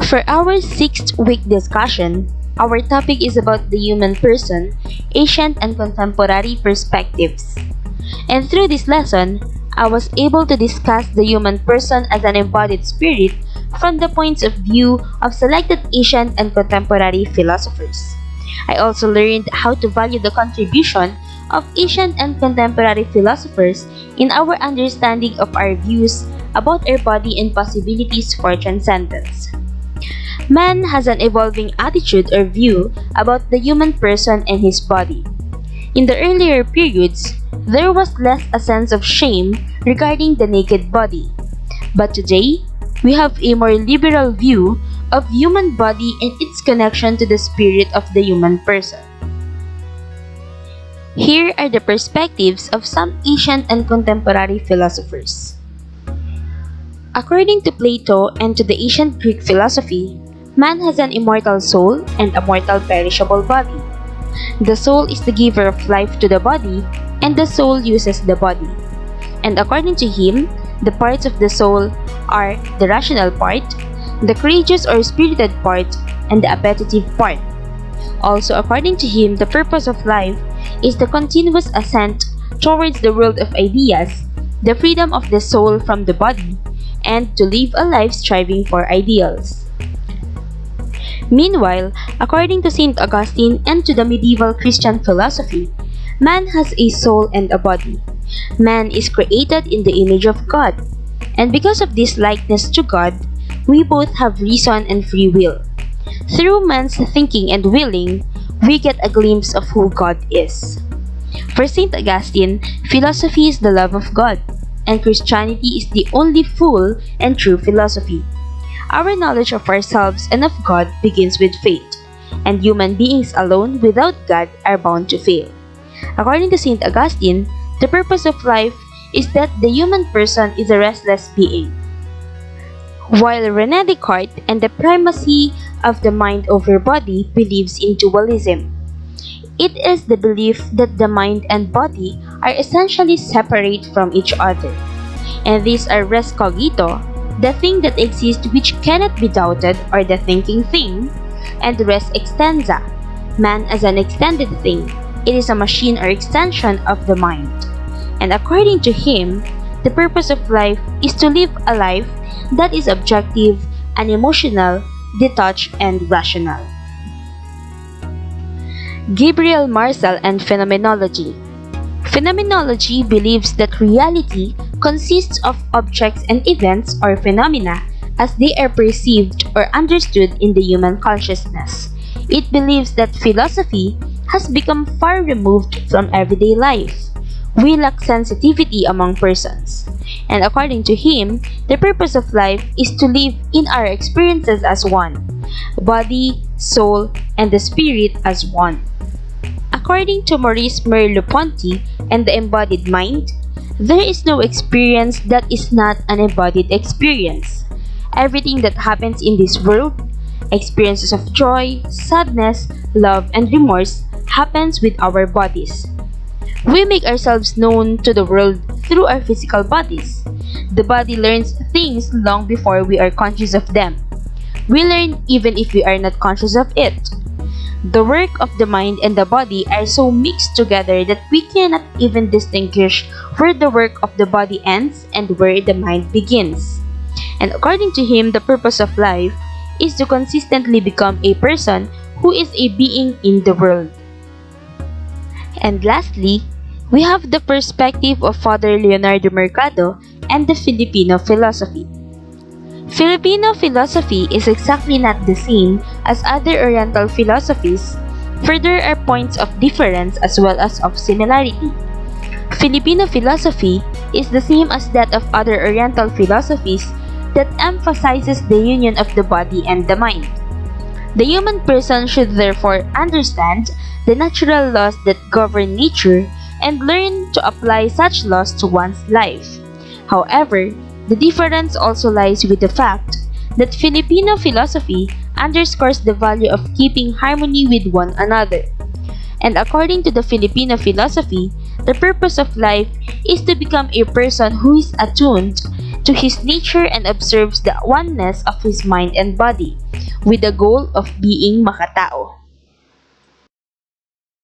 For our sixth week discussion, our topic is about the human person, ancient and contemporary perspectives. And through this lesson, I was able to discuss the human person as an embodied spirit from the points of view of selected ancient and contemporary philosophers. I also learned how to value the contribution of ancient and contemporary philosophers in our understanding of our views about our body and possibilities for transcendence. Man has an evolving attitude or view about the human person and his body. In the earlier periods, there was less a sense of shame regarding the naked body. But today, we have a more liberal view of human body and its connection to the spirit of the human person. Here are the perspectives of some ancient and contemporary philosophers. According to Plato and to the ancient Greek philosophy, man has an immortal soul and a mortal perishable body. The soul is the giver of life to the body, and the soul uses the body. And according to him, the parts of the soul are the rational part, the courageous or spirited part, and the appetitive part. Also, according to him, the purpose of life is the continuous ascent towards the world of ideas, the freedom of the soul from the body, and to live a life striving for ideals. Meanwhile, according to St. Augustine and to the medieval Christian philosophy, man has a soul and a body. Man is created in the image of God, and because of this likeness to God, we both have reason and free will. Through man's thinking and willing, we get a glimpse of who God is. For St. Augustine, philosophy is the love of God, and Christianity is the only full and true philosophy. Our knowledge of ourselves and of God begins with faith, and human beings alone without God are bound to fail. According to St. Augustine, the purpose of life is that the human person is a restless being. While René Descartes and the primacy of the mind over body believes in dualism. It is the belief that the mind and body are essentially separate from each other. And these are res cogito, the thing that exists which cannot be doubted or the thinking thing, and res extensa, man as an extended thing. It is a machine or extension of the mind. And according to him, the purpose of life is to live a life that is objective, unemotional, detached, and rational. Gabriel Marcel and Phenomenology. Phenomenology believes that reality consists of objects and events or phenomena as they are perceived or understood in the human consciousness. It believes that philosophy has become far removed from everyday life. We lack sensitivity among persons. And according to him, the purpose of life is to live in our experiences as one, body, soul, and the spirit as one. According to Maurice Merleau-Ponty and the embodied mind, there is no experience that is not an embodied experience. Everything that happens in this world, experiences of joy, sadness, love, and remorse, happens with our bodies. We make ourselves known to the world through our physical bodies. The body learns things long before we are conscious of them. We learn even if we are not conscious of it. The work of the mind and the body are so mixed together that we cannot even distinguish where the work of the body ends and where the mind begins. And according to him, the purpose of life is to consistently become a person who is a being in the world. And lastly, we have the perspective of Father Leonardo Mercado and the Filipino philosophy. Filipino philosophy is exactly not the same as other Oriental philosophies, for there are points of difference as well as of similarity. Filipino philosophy is the same as that of other Oriental philosophies that emphasizes the union of the body and the mind. The human person should therefore understand the natural laws that govern nature and learn to apply such laws to one's life. However, the difference also lies with the fact that Filipino philosophy underscores the value of keeping harmony with one another. And according to the Filipino philosophy, the purpose of life is to become a person who is attuned to his nature and observes the oneness of his mind and body, with the goal of being makatao.